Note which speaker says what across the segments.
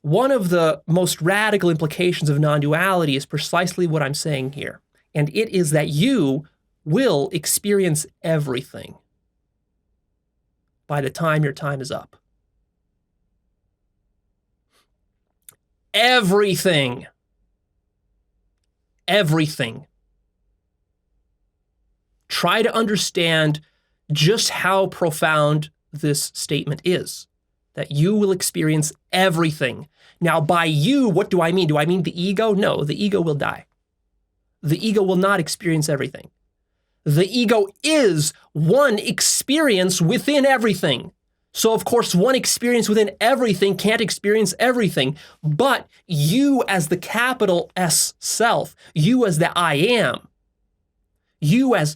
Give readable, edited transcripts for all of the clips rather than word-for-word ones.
Speaker 1: One of the most radical implications of non-duality is precisely what I'm saying here. And it is that you will experience everything by the time your time is up. Everything. Everything. Try to understand just how profound this statement is, that you will experience everything. Now, by you, what do I mean? Do I mean the ego? No, the ego will die. The ego will not experience everything. The ego is one experience within everything. So, of course, one experience within everything can't experience everything. But you as the capital S self, you as the I am, you as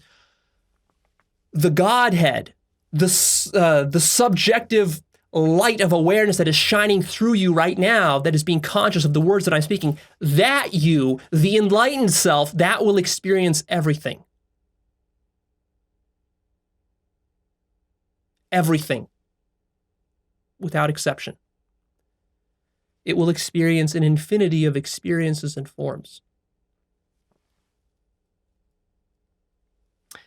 Speaker 1: the Godhead, the subjective light of awareness that is shining through you right now, that is being conscious of the words that I'm speaking, that you, the enlightened self, that will experience everything. Everything. Without exception. It will experience an infinity of experiences and forms.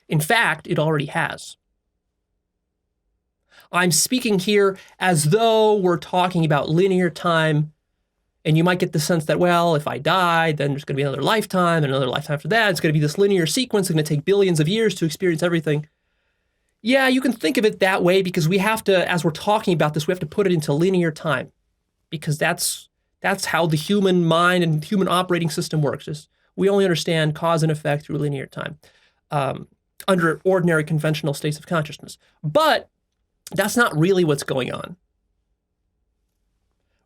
Speaker 1: In fact, it already has. I'm speaking here as though we're talking about linear time, and you might get the sense that, well, if I die, then there's going to be another lifetime, and another lifetime after that. It's going to be this linear sequence. It's going to take billions of years to experience everything. Yeah, you can think of it that way because we have to, as we're talking about this, we have to put it into linear time because that's how the human mind and human operating system works. Is we only understand cause and effect through linear time under ordinary conventional states of consciousness. But that's not really what's going on.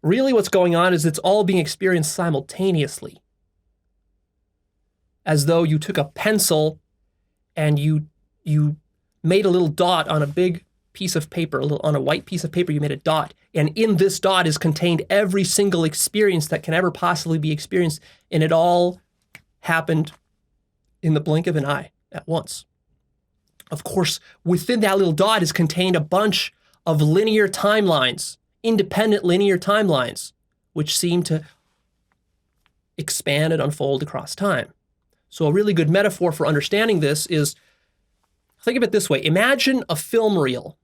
Speaker 1: Really what's going on is it's all being experienced simultaneously. As though you took a pencil and you made a little dot on a big piece of paper, on a white piece of paper, you made a dot. And in this dot is contained every single experience that can ever possibly be experienced. And it all happened in the blink of an eye at once. Of course, within that little dot is contained a bunch of linear timelines, independent linear timelines, which seem to expand and unfold across time. So a really good metaphor for understanding this is, think of it this way. Imagine a film reel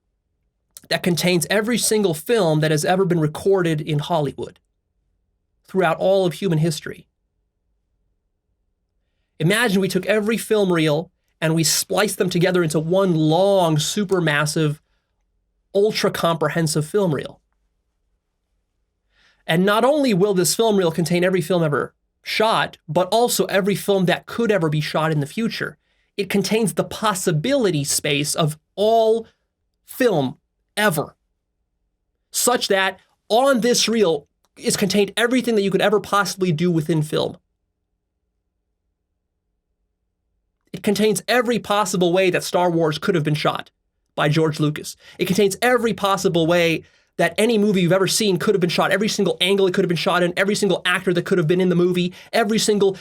Speaker 1: that contains every single film that has ever been recorded in Hollywood throughout all of human history. Imagine we took every film reel and we spliced them together into one long, supermassive, ultra-comprehensive film reel. And not only will this film reel contain every film ever shot, but also every film that could ever be shot in the future. It contains the possibility space of all film ever, such that on this reel is contained everything that you could ever possibly do within film. It contains every possible way that Star Wars could have been shot by George Lucas. It contains every possible way that any movie you've ever seen could have been shot, every single angle it could have been shot in, every single actor that could have been in the movie, every single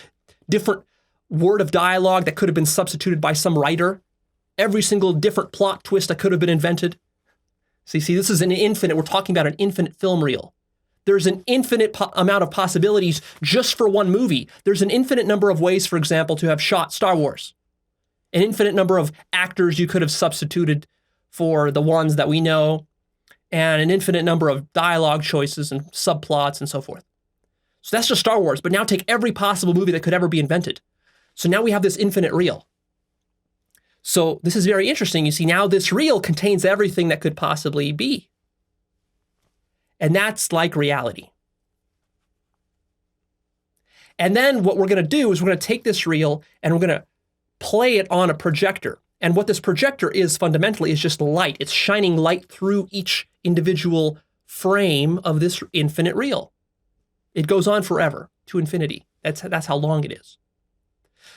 Speaker 1: different word of dialogue that could have been substituted by some writer, every single different plot twist that could have been invented. See, this is we're talking about an infinite film reel. There's an infinite amount of possibilities just for one movie. There's an infinite number of ways, for example, to have shot Star Wars. An infinite number of actors you could have substituted for the ones that we know, and an infinite number of dialogue choices and subplots and so forth. So that's just Star Wars, but now take every possible movie that could ever be invented. So now we have this infinite reel. So this is very interesting. You see, now this reel contains everything that could possibly be. And that's like reality. And then what we're going to do is we're going to take this reel and we're going to play it on a projector. And what this projector is fundamentally is just light. It's shining light through each individual frame of this infinite reel. It goes on forever to infinity. That's how long it is.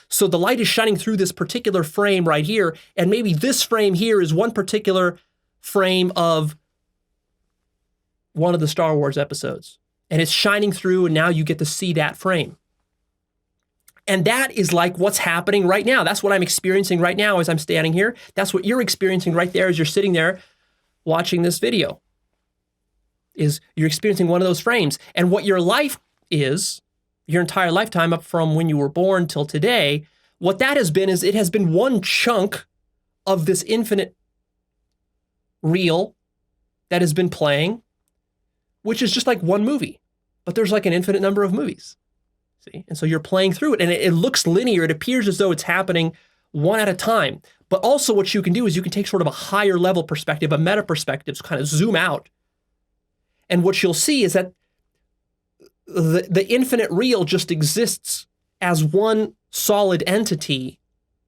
Speaker 1: So the light is shining through this particular frame right here, and maybe this frame here is one particular frame of one of the Star Wars episodes. And it's shining through, and now you get to see that frame. And that is like what's happening right now. That's what I'm experiencing right now as I'm standing here. That's what you're experiencing right there as you're sitting there watching this video. is you're experiencing one of those frames. And what your life is, your entire lifetime up from when you were born till today, what that has been is it has been one chunk of this infinite reel that has been playing, which is just like one movie, but there's like an infinite number of movies. See? And so you're playing through it, and it looks linear. It appears as though it's happening one at a time. But also what you can do is you can take sort of a higher level perspective, a meta perspective, kind of zoom out. And what you'll see is that the infinite reel just exists as one solid entity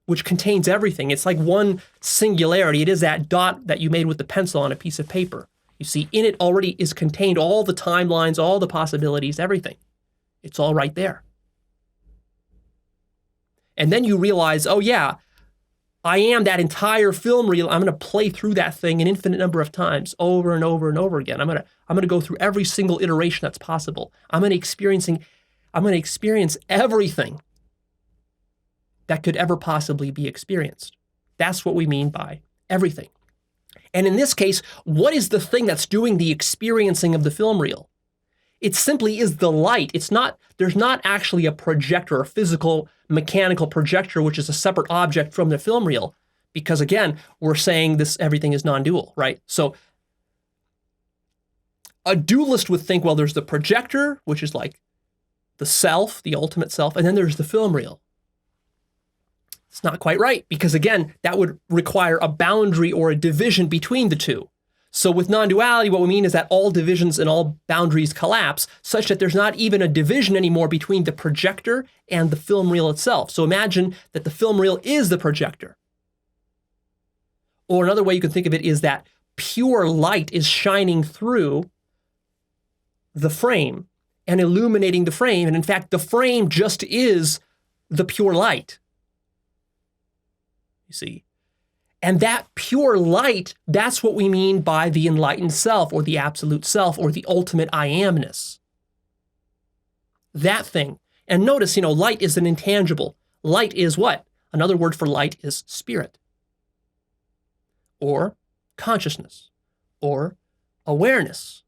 Speaker 1: which contains everything. It's like one singularity. It is that dot that you made with the pencil on a piece of paper. You see, in it already is contained all the timelines, all the possibilities, everything. It's all right there. And then you realize, oh yeah, I am that entire film reel. I'm going to play through that thing an infinite number of times, over and over and over again. I'm going to go through every single iteration that's possible. I'm going to experience everything that could ever possibly be experienced. That's what we mean by everything. And in this case, what is the thing that's doing the experiencing of the film reel? It simply is the light. There's not actually a projector, a physical mechanical projector, which is a separate object from the film reel. Because again, we're saying everything is non-dual, right? So a dualist would think, well, there's the projector, which is like the self, the ultimate self, and then there's the film reel. It's not quite right, because again, that would require a boundary or a division between the two. So with non-duality, what we mean is that all divisions and all boundaries collapse, such that there's not even a division anymore between the projector and the film reel itself. So imagine that the film reel is the projector. Or another way you can think of it is that pure light is shining through the frame and illuminating the frame. And in fact, the frame just is the pure light. You see? And that pure light, that's what we mean by the enlightened self or the absolute self or the ultimate I amness. That thing. And notice, light is an intangible. Light is what? Another word for light is spirit, or consciousness, or awareness.